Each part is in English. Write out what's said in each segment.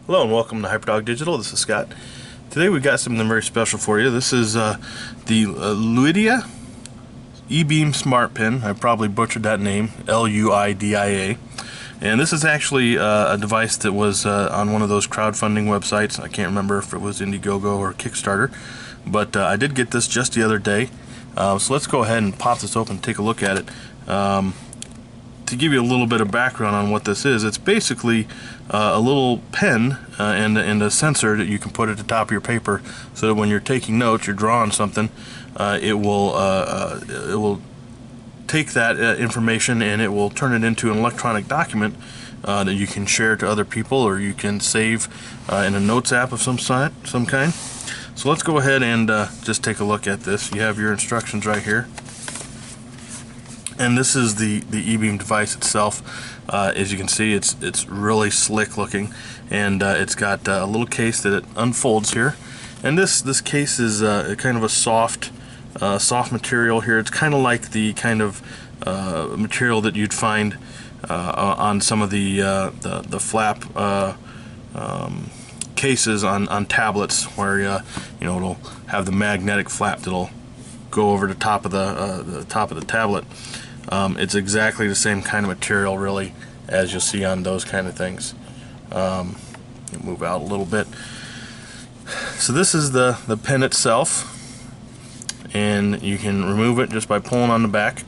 Hello and welcome to Hyperdog Digital. This is Scott. Today we got something very special for you. This is the Luidia eBeam Smartpen. I probably butchered that name, Luidia. And this is actually a device that was on one of those crowdfunding websites. I can't remember if it was Indiegogo or Kickstarter, but I did get this just the other day. So let's go ahead and pop this open and take a look at it. To give you a little bit of background on what this is, it's basically a little pen and a sensor that you can put at the top of your paper, so that when you're taking notes, you're drawing something, it will take that information and it will turn it into an electronic document that you can share to other people, or you can save in a notes app of some kind. So let's go ahead and just take a look at this. You have your instructions right here. And this is the eBeam device itself. As you can see, it's really slick looking, and it's got a little case that it unfolds here. And this case is kind of a soft material here. It's kind of like the kind of material that you'd find on some of the flap cases on tablets, where it'll have the magnetic flap that'll go over the top of the tablet. It's exactly the same kind of material, really, as you'll see on those kind of things. Move out a little bit. So this is the pen itself, and you can remove it just by pulling on the back.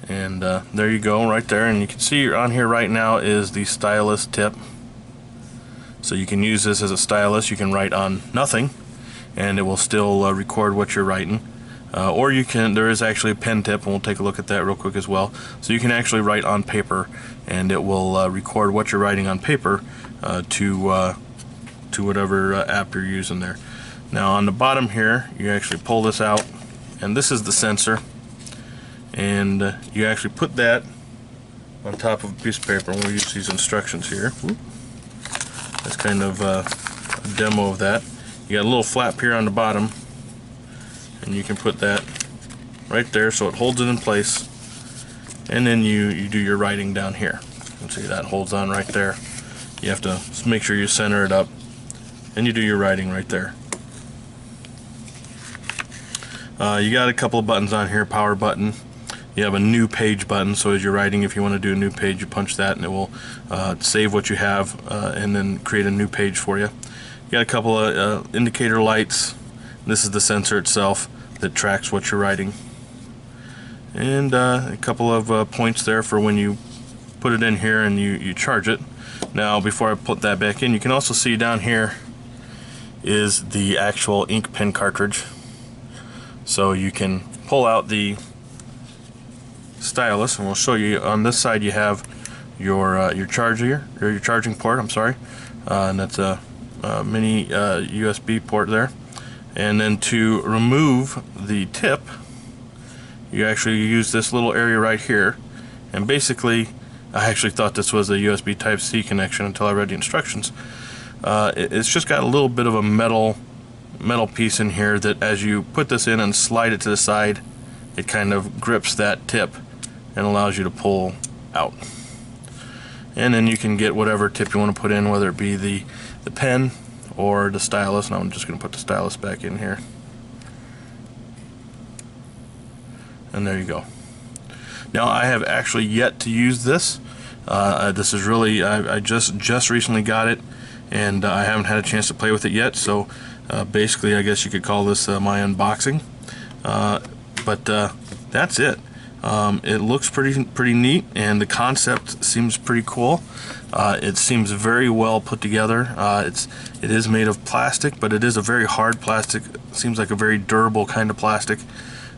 And there you go, right there. And you can see on here right now is the stylus tip. So you can use this as a stylus. You can write on nothing, and it will still record what you're writing. Or there is actually a pen tip, and we'll take a look at that real quick as well. So you can actually write on paper, and it will record what you're writing on paper to whatever app you're using there. Now on the bottom here, you actually pull this out, and this is the sensor, and you actually put that on top of a piece of paper, and we'll use these instructions here. That's kind of a demo of that. You got a little flap here on the bottom, and you can put that right there so it holds it in place, and then you do your writing down here. You see that holds on right there. You have to make sure you center it up, and you do your writing right there. You got a couple of buttons on here. Power button. You have a new page button, so as you're writing, if you want to do a new page, you punch that and it will save what you have and then create a new page for you. You got a couple of indicator lights. This is the sensor itself that tracks what you're writing, and a couple of points there for when you put it in here and you charge it. Now before I put that back in, you can also see down here is the actual ink pen cartridge, so you can pull out the stylus, and we'll show you. On this side you have your charger, or your charging port, I'm sorry, and that's a mini USB port there. And then to remove the tip, you actually use this little area right here. And basically, I actually thought this was a USB Type-C connection until I read the instructions. It's just got a little bit of a metal piece in here that, as you put this in and slide it to the side, it kind of grips that tip and allows you to pull out. And then you can get whatever tip you want to put in, whether it be the pen or the stylus. Now I'm just going to put the stylus back in here, and there you go. Now I have actually yet to use this. This is really, I just recently got it, and I haven't had a chance to play with it yet. So basically, I guess you could call this my unboxing. But that's it. It looks pretty neat, and the concept seems pretty cool. It seems very well put together. It is made of plastic, but it is a very hard plastic. Seems like a very durable kind of plastic.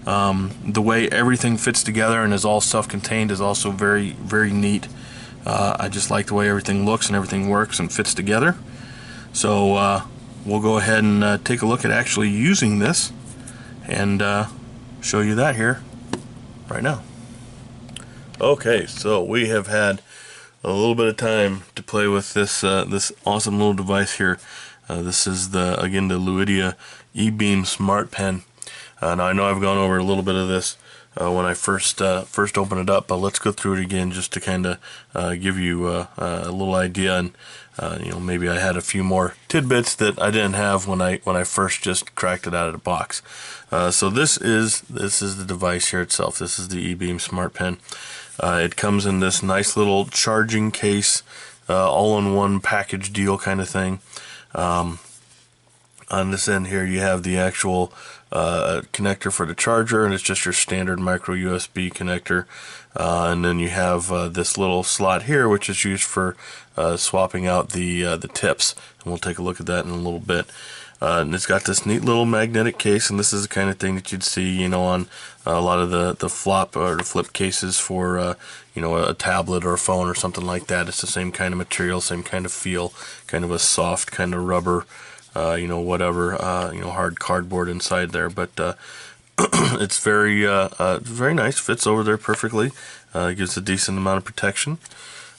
The way everything fits together and is all self-contained is also very, very neat. I just like the way everything looks and everything works and fits together. So we'll go ahead and take a look at actually using this, and show you that here right now. Okay, so we have had a little bit of time to play with this this awesome little device here. This is again the Luidia eBeam Smartpen. Now I know I've gone over a little bit of this when I first opened it up, but let's go through it again just to kind of give you a little idea, and maybe I had a few more tidbits that I didn't have when I first just cracked it out of the box. So this is the device here itself. This is the eBeam Smartpen. It comes in this nice little charging case, all-in-one package deal kind of thing. On this end here, you have the actual connector for the charger, and it's just your standard micro USB connector. And then you have this little slot here, which is used for swapping out the tips, and we'll take a look at that in a little bit. And it's got this neat little magnetic case, and this is the kind of thing that you'd see, on a lot of the flop or the flip cases for a tablet or a phone or something like that. It's the same kind of material, same kind of feel, kind of a soft kind of rubber, whatever, hard cardboard inside there. But it's very nice. Fits over there perfectly. Gives a decent amount of protection.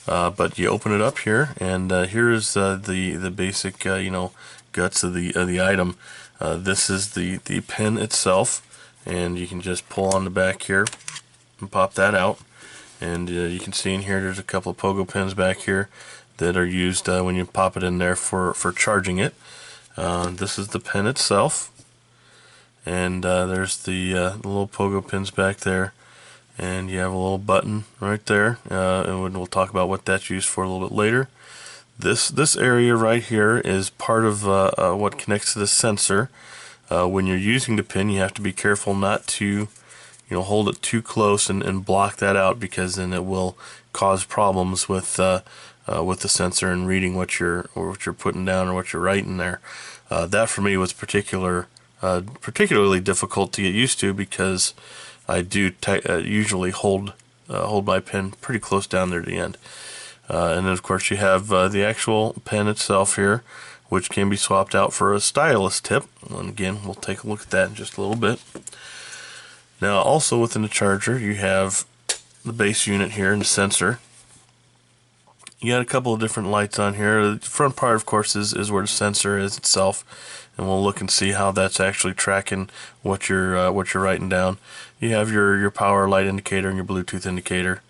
But you open it up here, and here is the basic guts of the item. This is the pen itself, and you can just pull on the back here and pop that out. And you can see in here there's a couple of pogo pins back here that are used when you pop it in there for charging it. This is the pen itself, and there's the little pogo pins back there, and you have a little button right there, and we'll talk about what that's used for a little bit later. This area right here is part of what connects to the sensor. When you're using the pin, you have to be careful not to hold it too close and block that out, because then it will cause problems with the sensor and reading what you're putting down or what you're writing there. That for me was particularly difficult to get used to, because I do usually hold my pen pretty close down there to the end. And then of course you have the actual pen itself here, which can be swapped out for a stylus tip. And again, we'll take a look at that in just a little bit. Now also within the charger, you have the base unit here and the sensor. You got a couple of different lights on here. The front part, of course, is where the sensor is itself, and we'll look and see how that's actually tracking what you're writing down. You have your power light indicator and your Bluetooth indicator,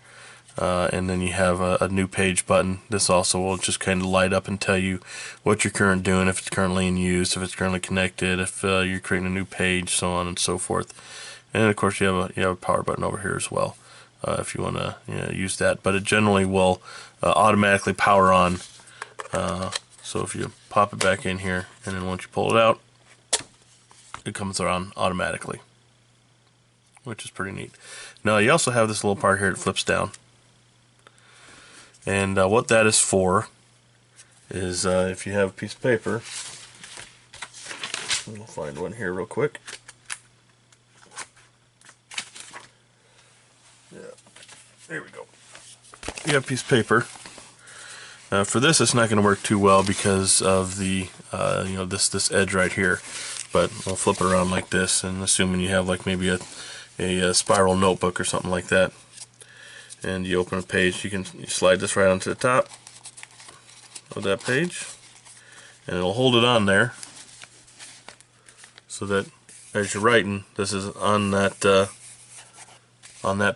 and then you have a new page button. This also will just kind of light up and tell you what you're currently doing, if it's currently in use, if it's currently connected, if you're creating a new page, so on and so forth. And of course, you have a power button over here as well, if you want to use that. But it generally will automatically power on. So if you pop it back in here, and then once you pull it out, it comes on automatically, which is pretty neat. Now you also have this little part here that flips down, and what that is for is if you have a piece of paper, we'll find one here real quick. Yeah, there we go. You have a piece of paper. For this, it's not going to work too well because of the this edge right here. But we'll flip it around like this, and assuming you have like maybe a spiral notebook or something like that, and you open a page, you slide this right onto the top of that page, and it'll hold it on there, so that as you're writing, this is on that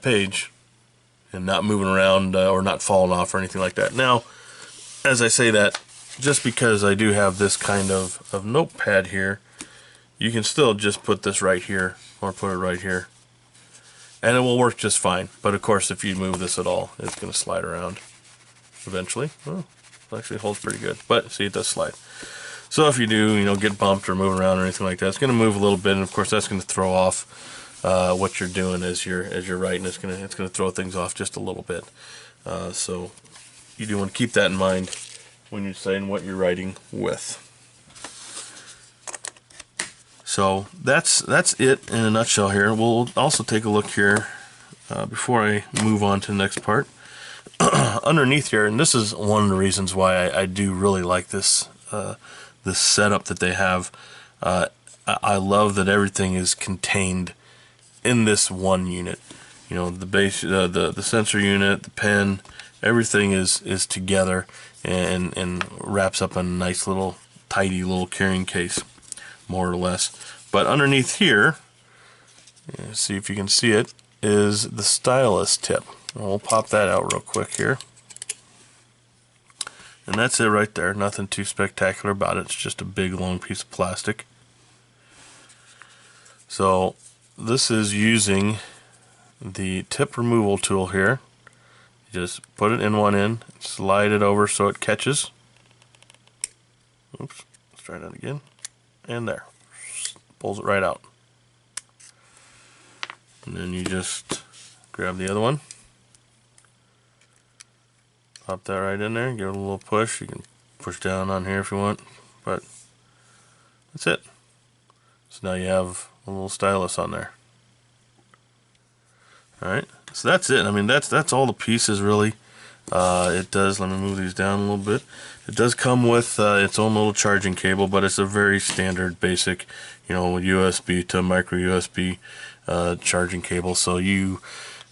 page, and not moving around or not falling off or anything like that. Now, as I say that, just because I do have this kind of notepad here, you can still just put this right here, or put it right here, and it will work just fine. But of course, if you move this at all, it's going to slide around eventually. Well, it actually holds pretty good, but see, it does slide. So if you do, get bumped or move around or anything like that, it's going to move a little bit, and of course, that's going to throw off what you're doing as you're writing. It's going to throw things off just a little bit. So you do want to keep that in mind when you're saying what you're writing with. So that's it in a nutshell here. We'll also take a look here before I move on to the next part. Underneath here, and this is one of the reasons why I do really like this this setup that they have. I love that everything is contained in this one unit. The base, the sensor unit, the pen, everything is together and wraps up in a nice little tidy little carrying case, more or less. But underneath here, see if you can see it, is the stylus tip. We'll pop that out real quick here. And that's it right there. Nothing too spectacular about it. It's just a big long piece of plastic. So this is using the tip removal tool here. You just put it in one end, slide it over so it catches. Oops, let's try that again. And there. Pulls it right out. And then you just grab the other one. Pop that right in there, give it a little push. You can push down on here if you want, but that's it. So now you have a little stylus on there. Alright, so that's it. I mean, that's all the pieces really. It does, let me move these down a little bit. It does come with its own little charging cable, but it's a very standard basic, USB to micro USB charging cable. So you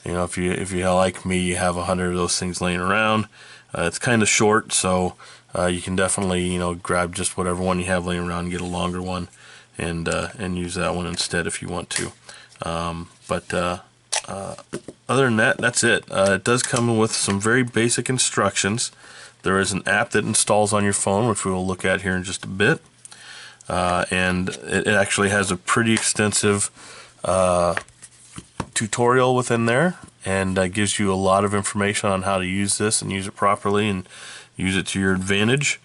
know, if you like me, you have 100 of those things laying around. It's kind of short, so you can definitely grab just whatever one you have laying around and get a longer one, and use that one instead if you want to. Other than that, that's it. It does come with some very basic instructions. There is an app that installs on your phone, which we will look at here in just a bit. And it actually has a pretty extensive tutorial within there, and gives you a lot of information on how to use this and use it properly and use it to your advantage.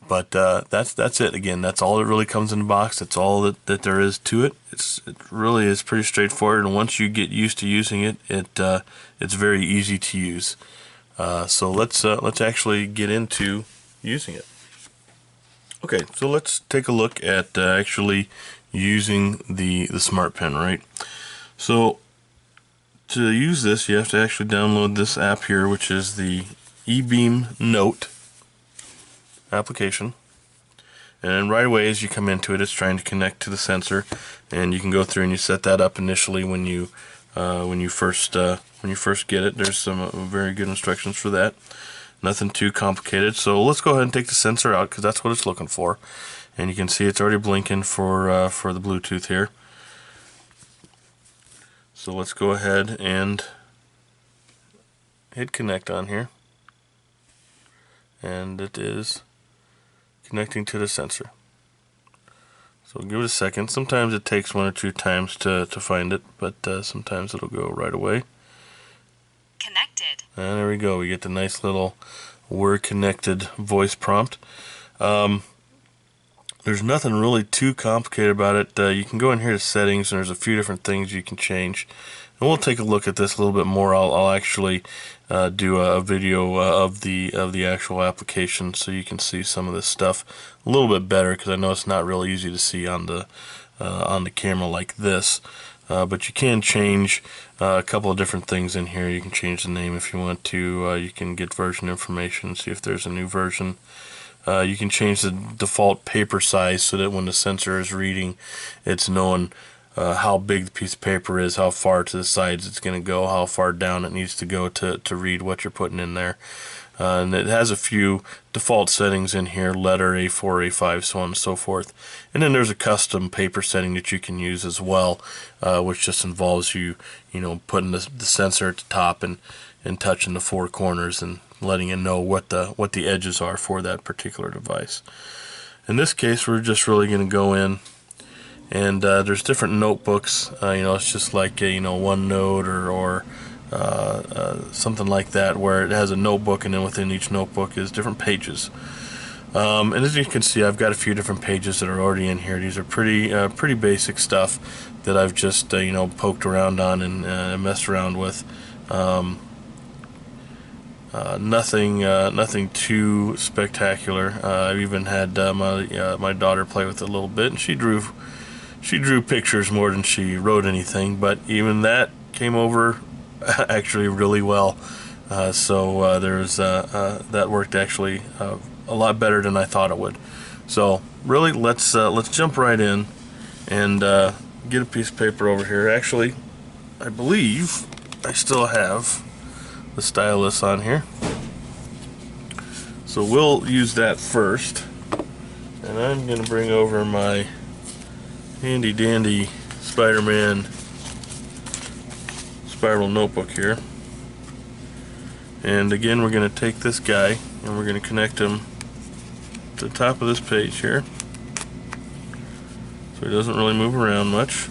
But that's it. Again, that's all that really comes in the box. That's all that there is to it. It really is pretty straightforward, and once you get used to using it, it's very easy to use. So let's actually get into using it. Okay, so let's take a look at actually using the Smartpen, right? So to use this, you have to actually download this app here, which is the eBeam Note application. And then right away as you come into it, it's trying to connect to the sensor, and you can go through and you set that up initially when you first get it. There's some very good instructions for that. Nothing too complicated. So let's go ahead and take the sensor out, because that's what it's looking for. And you can see it's already blinking for the Bluetooth here. So let's go ahead and hit connect on here, and it is connecting to the sensor. So give it a second. Sometimes it takes 1 or 2 times to find it, but sometimes it'll go right away. Connected. And there we go. We get the nice little "we're connected" voice prompt. There's nothing really too complicated about it. You can go in here to settings, and there's a few different things you can change. And we'll take a look at this a little bit more. I'll actually do a video of the actual application, so you can see some of this stuff a little bit better, because I know it's not real easy to see on the camera like this. But you can change a couple of different things in here. You can change the name if you want to. You can get version information, see if there's a new version. You can change the default paper size so that when the sensor is reading, it's knowing how big the piece of paper is, how far to the sides it's going to go, how far down it needs to go to read what you're putting in there. And it has a few default settings in here: letter, A4, A5, so on and so forth. And then there's a custom paper setting that you can use as well, which just involves you putting the sensor at the top and touching the 4 corners and letting it know what the edges are for that particular device. In this case, we're just really going to go in, and there's different notebooks. It's just like OneNote or something like that, where it has a notebook, and then within each notebook is different pages. And as you can see, I've got a few different pages that are already in here. These are pretty basic stuff that I've just poked around on and messed around with. Nothing too spectacular. I've even had my daughter play with it a little bit, and she drew pictures more than she wrote anything, but even that came over actually really well. So there's that worked actually a lot better than I thought it would. So really, let's jump right in and get a piece of paper over here. Actually, I believe I still have the stylus on here, so we'll use that first. And I'm going to bring over my handy dandy Spider-Man spiral notebook here. And again, we're going to take this guy and we're going to connect him to the top of this page here, so he doesn't really move around much.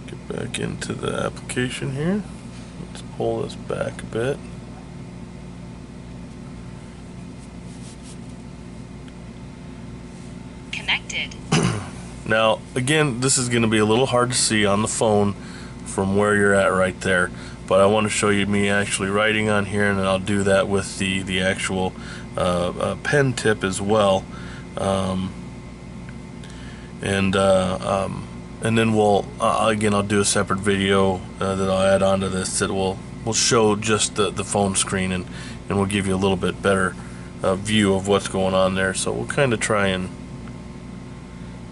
Get back into the application here. Let's pull this back a bit. Connected. Now, again, this is going to be a little hard to see on the phone from where you're at right there, but I want to show you me actually writing on here, and I'll do that with the actual pen tip as well. And then we'll again, I'll do a separate video that I'll add onto this that will show just the phone screen, and we'll give you a little bit better view of what's going on there. So we'll kind of try and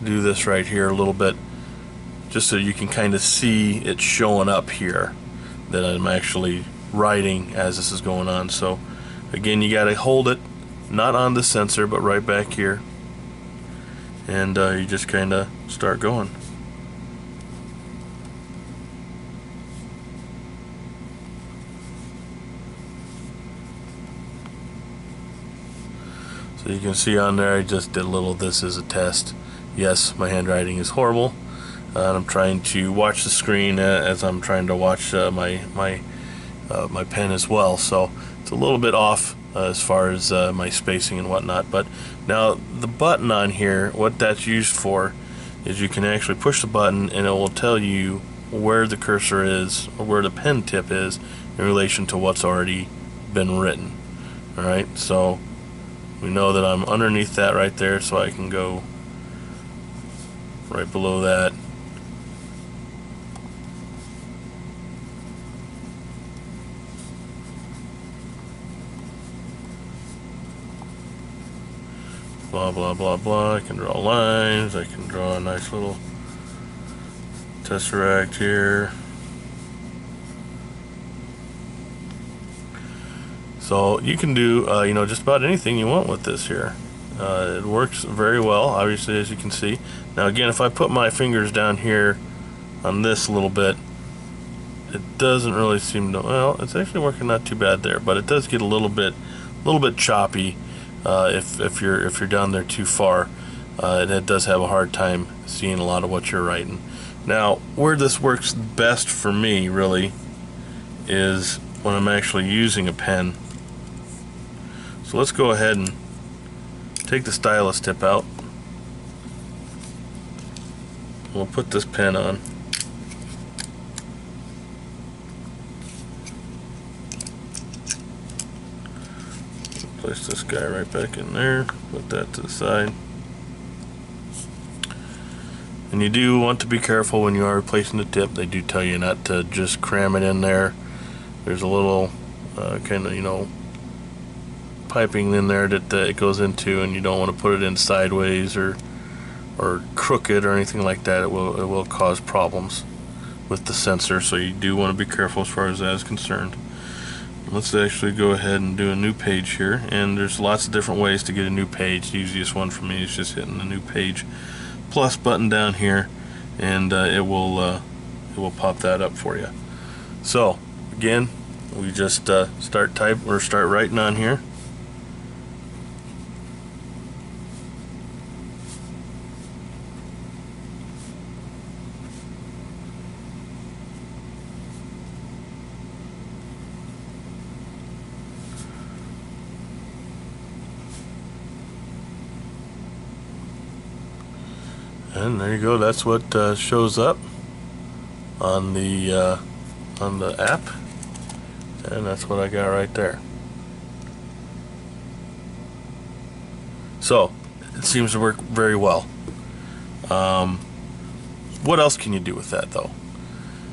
do this right here a little bit, just so you can kind of see it showing up here that I'm actually writing as this is going on. So again, you got to hold it not on the sensor but right back here, and you just kind of start going. So you can see on there I just did a little "this is a test." Yes, my handwriting is horrible, and I'm trying to watch the screen as I'm trying to watch my pen as well, so it's a little bit off as far as my spacing and whatnot. But now the button on here, what that's used for is you can actually push the button and it will tell you where the cursor is or where the pen tip is in relation to what's already been written. Alright, so we know that I'm underneath that right there, so I can go right below that. Blah blah blah blah. I can draw lines, I can draw a nice little tesseract here. So you can do you know, just about anything you want with this here. It works very well, obviously, as you can see. Now again, if I put my fingers down here on this a little bit, it doesn't really seem to, well, it's actually working not too bad there, but it does get a little bit choppy if you're down there too far. It does have a hard time seeing a lot of what you're writing. Now, where this works best for me really is when I'm actually using a pen. So let's go ahead and take the stylus tip out. We'll put this pen on. Place this guy right back in there. Put that to the side. And you do want to be careful when you are replacing the tip. They do tell you not to just cram it in there. There's a little kind of, you know, piping in there that it goes into, and you don't want to put it in sideways or crooked or anything like that. It will cause problems with the sensor, so you do want to be careful as far as that is concerned. Let's actually go ahead and do a new page here, and there's lots of different ways to get a new page. The easiest one for me is just hitting the new page plus button down here, and it will pop that up for you. So again, we just start writing on here. And there you go. That's what shows up on the app, and that's what I got right there. So it seems to work very well. What else can you do with that though?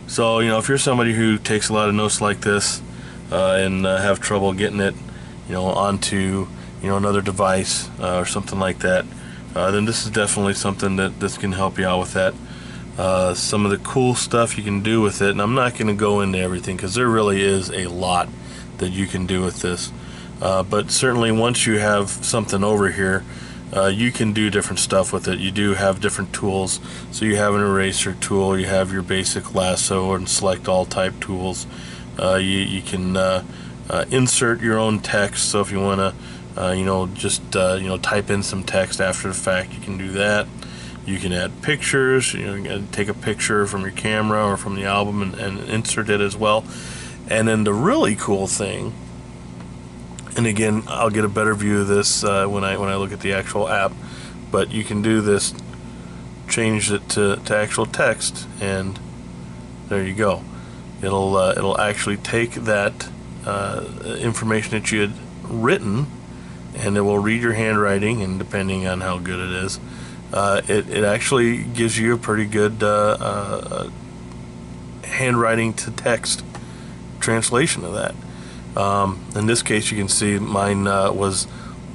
So, you know, if you're somebody who takes a lot of notes like this and have trouble getting it, you know, onto, you know, another device or something like that, then this is definitely something that can help you out with that. Some of the cool stuff you can do with it, and I'm not going to go into everything because there really is a lot that you can do with this. But certainly once you have something over here, you can do different stuff with it. You do have different tools. So you have an eraser tool, you have your basic lasso and select all type tools. You can insert your own text. So if you want to, just type in some text after the fact, you can do that. You can add pictures. You can take a picture from your camera or from the album and insert it as well. And then the really cool thing, and again, I'll get a better view of this when I look at the actual app, but you can do this, change it to actual text, and there you go. It'll actually take that information that you had written, and it will read your handwriting, and depending on how good it is, it actually gives you a pretty good handwriting to text translation of that. In this case, you can see mine was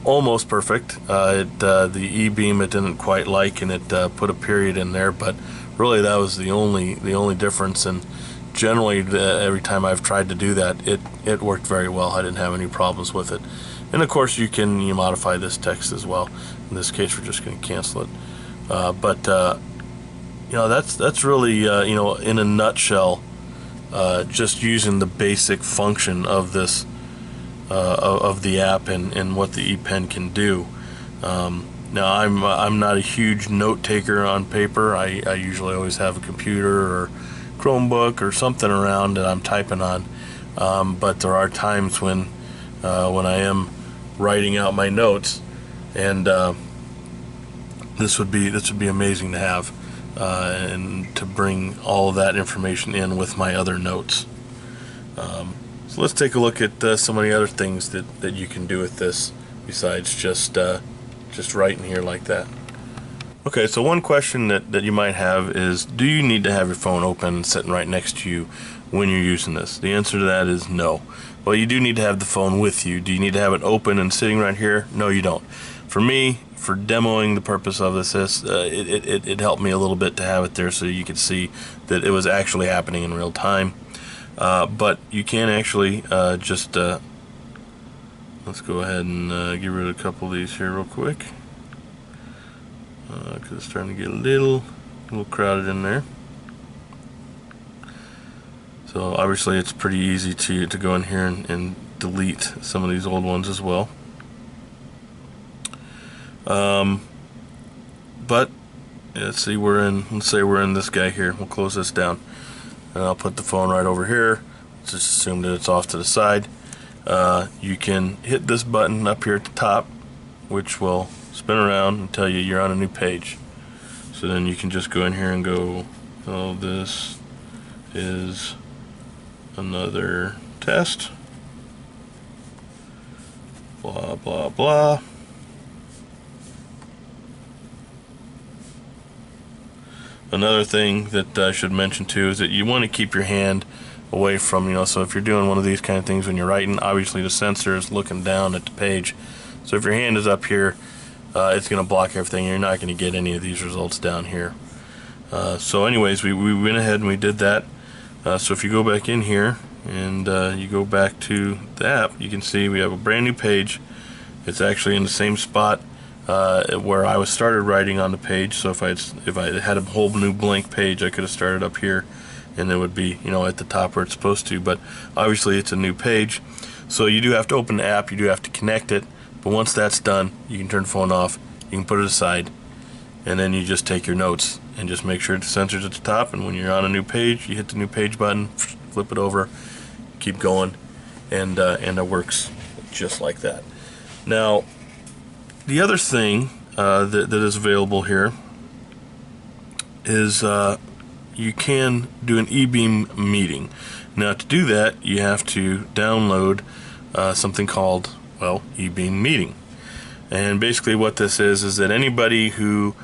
almost perfect. The eBeam it didn't quite like, and it put a period in there, but really that was the only difference. And generally, every time I've tried to do that, it worked very well. I didn't have any problems with it. And of course, you modify this text as well. In this case, we're just going to cancel it. But that's really in a nutshell. Just using the basic function of this of the app and what the ePen can do. Now I'm not a huge note taker on paper. I usually always have a computer or Chromebook or something around that I'm typing on. But there are times when I am writing out my notes, and this would be amazing to have. And to bring all of that information in with my other notes. So let's take a look at some of the other things that you can do with this besides just writing here like that. Okay, so one question that you might have is, do you need to have your phone open and sitting right next to you when you're using this? The answer to that is no. Well, you do need to have the phone with you. Do you need to have it open and sitting right here? No, you don't. For me, for demoing the purpose of this, it helped me a little bit to have it there so you could see that it was actually happening in real time. But you can actually let's go ahead and get rid of a couple of these here real quick, because it's starting to get a little crowded in there. So obviously it's pretty easy to go in here and delete some of these old ones as well. But let's say we're in this guy here. We'll close this down, and I'll put the phone right over here. Let's just assume that it's off to the side. You can hit this button up here at the top, which will spin around and tell you you're on a new page. So then you can just go in here and go, oh, this is another test, blah blah blah. Another thing that I should mention too is that you want to keep your hand away from, so if you're doing one of these kind of things when you're writing, obviously the sensor is looking down at the page. So if your hand is up here, it's going to block everything. You're not going to get any of these results down here. So anyways, we went ahead and we did that. So if you go back in here and you go back to the app, you can see we have a brand new page. It's actually in the same spot where I was started writing on the page. So if I had a whole new blank page, I could have started up here, and it would be at the top where it's supposed to. But obviously it's a new page, so you do have to open the app, you do have to connect it. But once that's done, you can turn the phone off, you can put it aside, and then you just take your notes and just make sure the sensor's at the top. And when you're on a new page, you hit the new page button, flip it over, keep going, and it works just like that. Now, the other thing that is available here is you can do an eBeam meeting. Now, to do that, you have to download something called, eBeam meeting. And basically what this is that anybody who's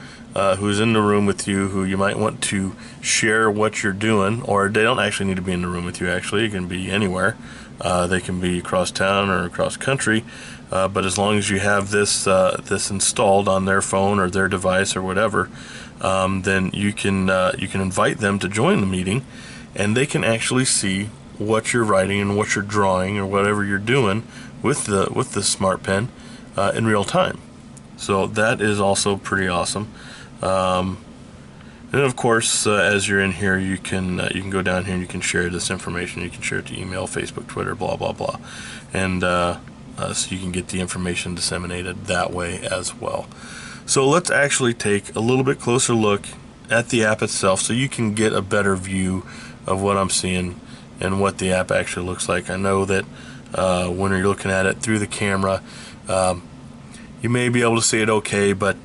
in the room with you, who you might want to share what you're doing, or they don't actually need to be in the room with you, actually, it can be anywhere. They can be across town or across country, but as long as you have this installed on their phone or their device or whatever, then you can invite them to join the meeting, and they can actually see what you're writing and what you're drawing or whatever you're doing with the Smartpen in real time. So that is also pretty awesome. And of course, as you're in here, you can go down here and you can share this information. You can share it to email, Facebook, Twitter, blah blah blah, and so you can get the information disseminated that way as well. So let's actually take a little bit closer look at the app itself, so you can get a better view of what I'm seeing and what the app actually looks like. I know that when you're looking at it through the camera, you may be able to see it okay, but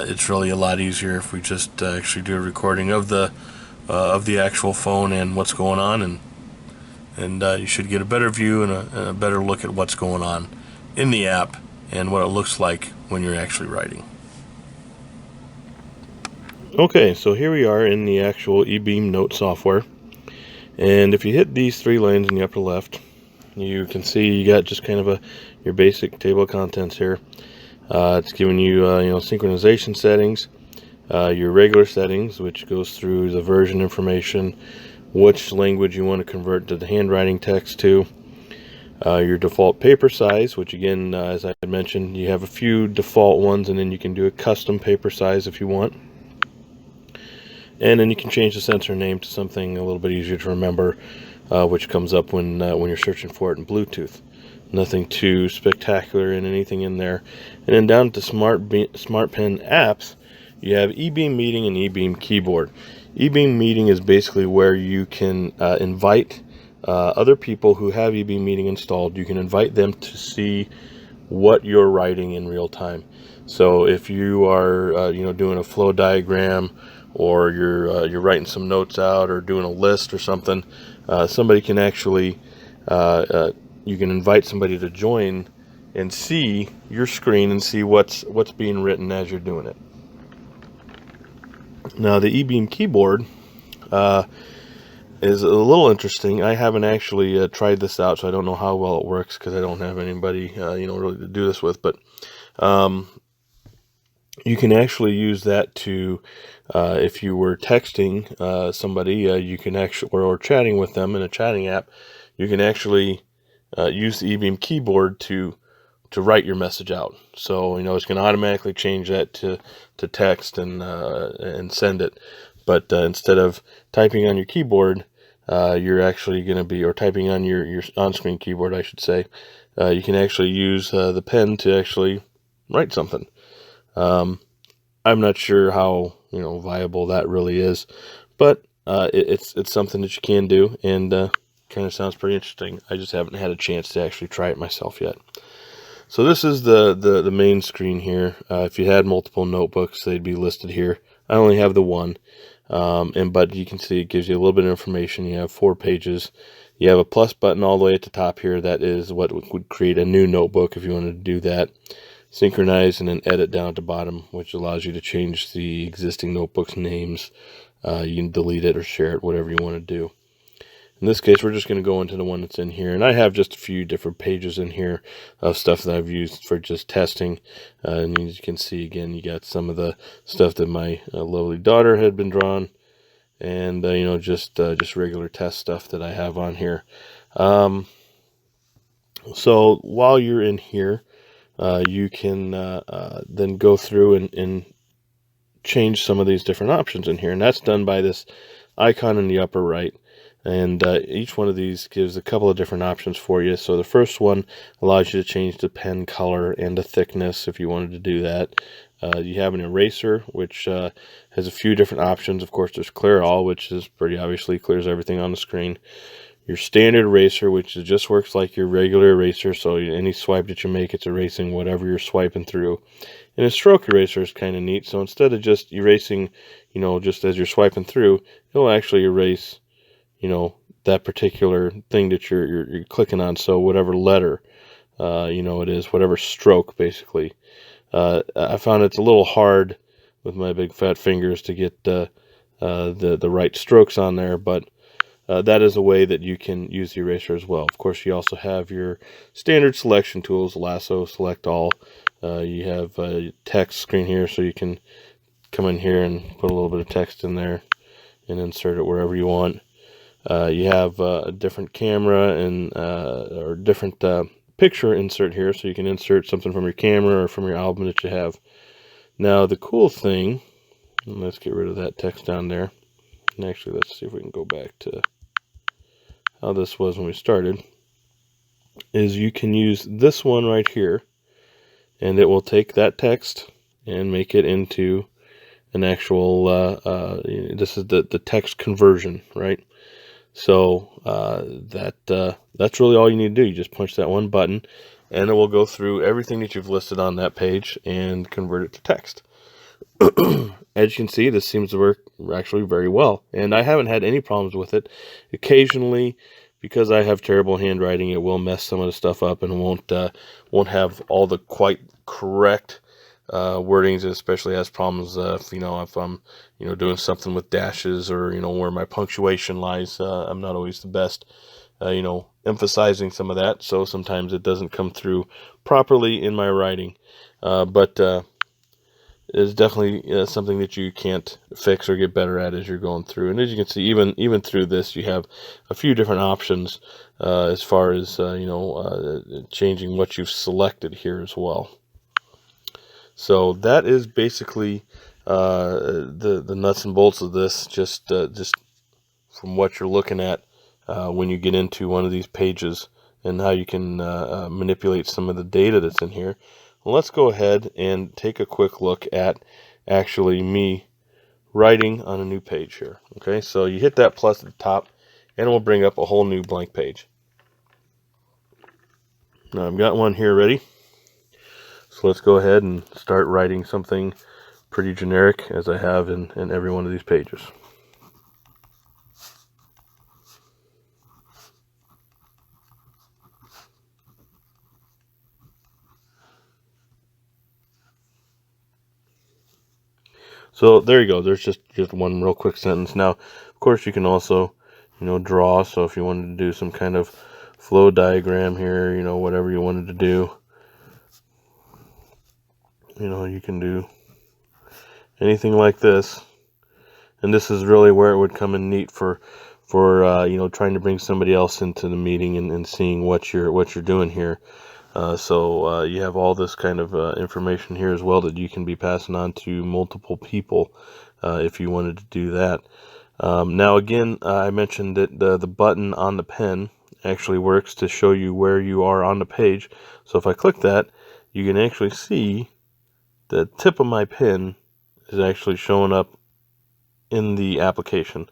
it's really a lot easier if we just actually do a recording of the actual phone and what's going on, and you should get a better view and a better look at what's going on in the app and what it looks like when you're actually writing. Okay, so here we are in the actual eBeam note software, and if you hit these three lines in the upper left, you can see you got just kind of your basic table of contents here. It's giving you synchronization settings, your regular settings, which goes through the version information, which language you want to convert to the handwriting text to, your default paper size, which again, as I had mentioned, you have a few default ones, and then you can do a custom paper size if you want. And then you can change the sensor name to something a little bit easier to remember, which comes up when you're searching for it in Bluetooth. Nothing too spectacular in anything in there. And then down to Smartpen apps, you have eBeam Meeting and eBeam Keyboard. eBeam Meeting is basically where you can invite other people who have eBeam Meeting installed. You can invite them to see what you're writing in real time. So if you are doing a flow diagram, or you're writing some notes out, or doing a list or something, somebody can actually you can invite somebody to join and see your screen and see what's being written as you're doing it. Now the eBeam keyboard is a little interesting. I haven't actually tried this out, so I don't know how well it works because I don't have anybody really to do this with. But you can actually use that to if you were texting somebody, you can actually or chatting with them in a chatting app, you can actually use the eBeam keyboard to write your message out. So it's going to automatically change that to text and send it. But instead of typing on your keyboard, you're actually going to be, or typing on your on-screen keyboard, I should say, you can actually use the pen to actually write something. I'm not sure how viable that really is, but it's something that you can do, and kind of sounds pretty interesting. I just haven't had a chance to actually try it myself yet. So this is the main screen here. If you had multiple notebooks, they'd be listed here. I only have the one, but you can see it gives you a little bit of information. You have 4 pages. You have a plus button all the way at the top here. That is what would create a new notebook if you wanted to do that. Synchronize and then edit down at the bottom, which allows you to change the existing notebook's names. You can delete it or share it, whatever you want to do. In this case, we're just going to go into the one that's in here, and I have just a few different pages in here of stuff that I've used for just testing. And as you can see, again, you got some of the stuff that my lovely daughter had been drawn, and just regular test stuff that I have on here. So while you're in here, you can then go through and change some of these different options in here, and that's done by this icon in the upper right. And each one of these gives a couple of different options for you. So the first one allows you to change the pen color and the thickness if you wanted to do that. You have an eraser, which has a few different options. Of course, there's clear all, which is pretty obviously clears everything on the screen. Your standard eraser, which just works like your regular eraser, so any swipe that you make, it's erasing whatever you're swiping through. And a stroke eraser is kind of neat. So instead of just erasing, just as you're swiping through, it'll actually erase that particular thing that you're clicking on. So whatever letter it is, whatever stroke basically. I found it's a little hard with my big fat fingers to get the right strokes on there, but that is a way that you can use the eraser as well. Of course, you also have your standard selection tools: lasso, select all. You have a text screen here, so you can come in here and put a little bit of text in there and insert it wherever you want. You have a different camera and or different picture insert here, so you can insert something from your camera or from your album that you have. Now the cool thing, and let's get rid of that text down there. And actually, let's see if we can go back to how this was when we started. Is you can use this one right here, and it will take that text and make it into an actual, this is the text conversion, right? So that's really all you need to do. You just punch that one button, and it will go through everything that you've listed on that page and convert it to text. As you can see, this seems to work actually very well, and I haven't had any problems with it. Occasionally, because I have terrible handwriting, it will mess some of the stuff up and won't have all the quite correct wordings. It especially has problems if I'm doing something with dashes, or where my punctuation lies. I'm not always the best emphasizing some of that, so sometimes it doesn't come through properly in my writing, but is definitely something that you can't fix or get better at as you're going through. And as you can see, even through this, you have a few different options as far as changing what you've selected here as well. So that is basically the nuts and bolts of this. Just from what you're looking at when you get into one of these pages, and how you can manipulate some of the data that's in here. Let's go ahead and take a quick look at actually me writing on a new page here. Okay, so you hit that plus at the top, and it will bring up a whole new blank page. Now I've got one here ready. So let's go ahead and start writing something pretty generic, as I have in every one of these pages. So there you go. There's just one real quick sentence. Now, of course, you can also, draw. So if you wanted to do some kind of flow diagram here, whatever you wanted to do, you can do anything like this. And this is really where it would come in neat for trying to bring somebody else into the meeting and seeing what you're doing here. So you have all this kind of information here as well that you can be passing on to multiple people if you wanted to do that. Now again, I mentioned that the button on the pen actually works to show you where you are on the page. So if I click that, you can actually see the tip of my pen is actually showing up in the application.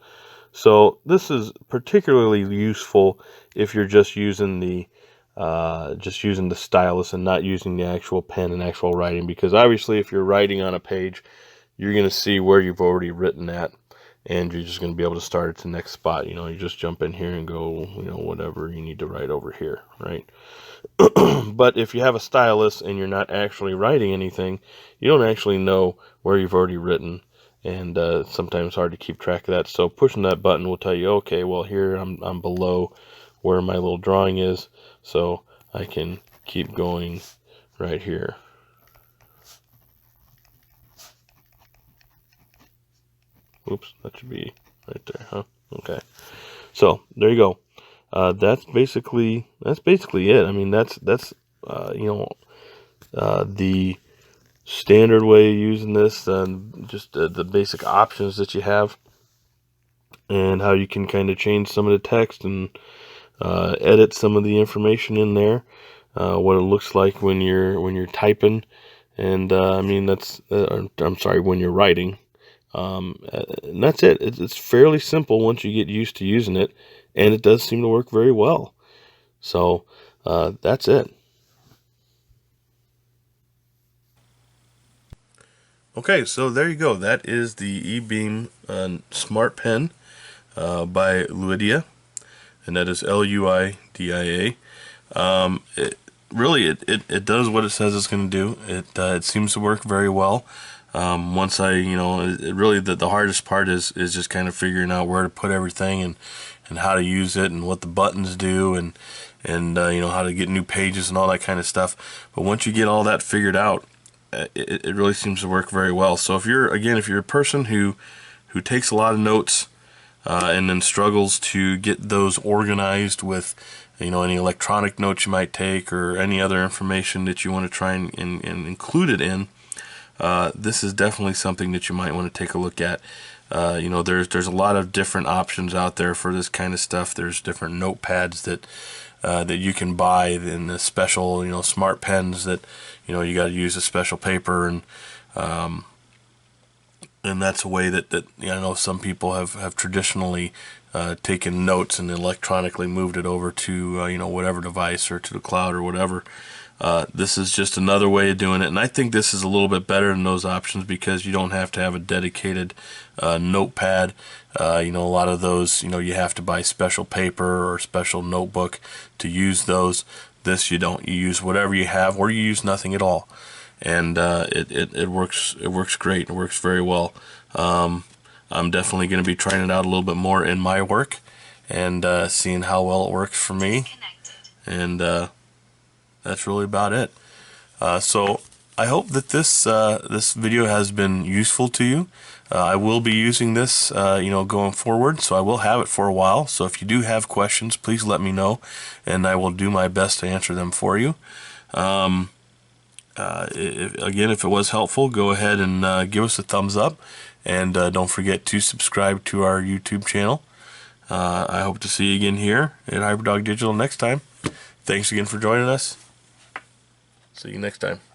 So this is particularly useful if you're just using the stylus and not using the actual pen and actual writing, because obviously if you're writing on a page, you're going to see where you've already written at, and you're just going to be able to start at the next spot. You just jump in here and go, whatever you need to write over here, right? But if you have a stylus and you're not actually writing anything, you don't actually know where you've already written, and sometimes hard to keep track of that. So pushing that button will tell you, okay, well here I'm below where my little drawing is, so I can keep going right here. Oops, that should be right there, huh? Okay, so there you go. That's basically it. I mean, that's the standard way of using this, just the basic options that you have, and how you can kind of change some of the text and edit some of the information in there, what it looks like when you're typing, and I mean I'm sorry, when you're writing, and that's it. It's fairly simple once you get used to using it, and it does seem to work very well. So that's it. Okay, so there you go. That is the eBeam Smartpen by Luidia, and that is Luidia. It does what it says it's going to do. It seems to work very well. Once the hardest part is just kind of figuring out where to put everything, and how to use it, and what the buttons do, and how to get new pages and all that kind of stuff. But once you get all that figured out, it really seems to work very well. So if you're a person who takes a lot of notes, and then struggles to get those organized with you know, any electronic notes you might take or any other information that you want to try and include it in, this is definitely something that you might want to take a look at. You know, there's a lot of different options out there for this kind of stuff. There's different notepads that you can buy in the special, you know, Smartpens that, you know, you got to use a special paper, and that's a way that you know, I know some people have traditionally taken notes and electronically moved it over to you know, whatever device or to the cloud or whatever. This is just another way of doing it, and I think this is a little bit better than those options because you don't have to have a dedicated notepad. You know, a lot of those, you know, you have to buy special paper or special notebook to use those. This you don't. You use whatever you have, or you use nothing at all, and it works. It works great. It works very well. I'm definitely going to be trying it out a little bit more in my work and seeing how well it works for me. And that's really about it. So I hope that this video has been useful to you. I will be using this, you know, going forward, so I will have it for a while. So if you do have questions, please let me know, and I will do my best to answer them for you. Again, if it was helpful, go ahead and give us a thumbs up, and don't forget to subscribe to our YouTube channel. I hope to see you again here at HybridDog Digital next time. Thanks again for joining us. See you next time.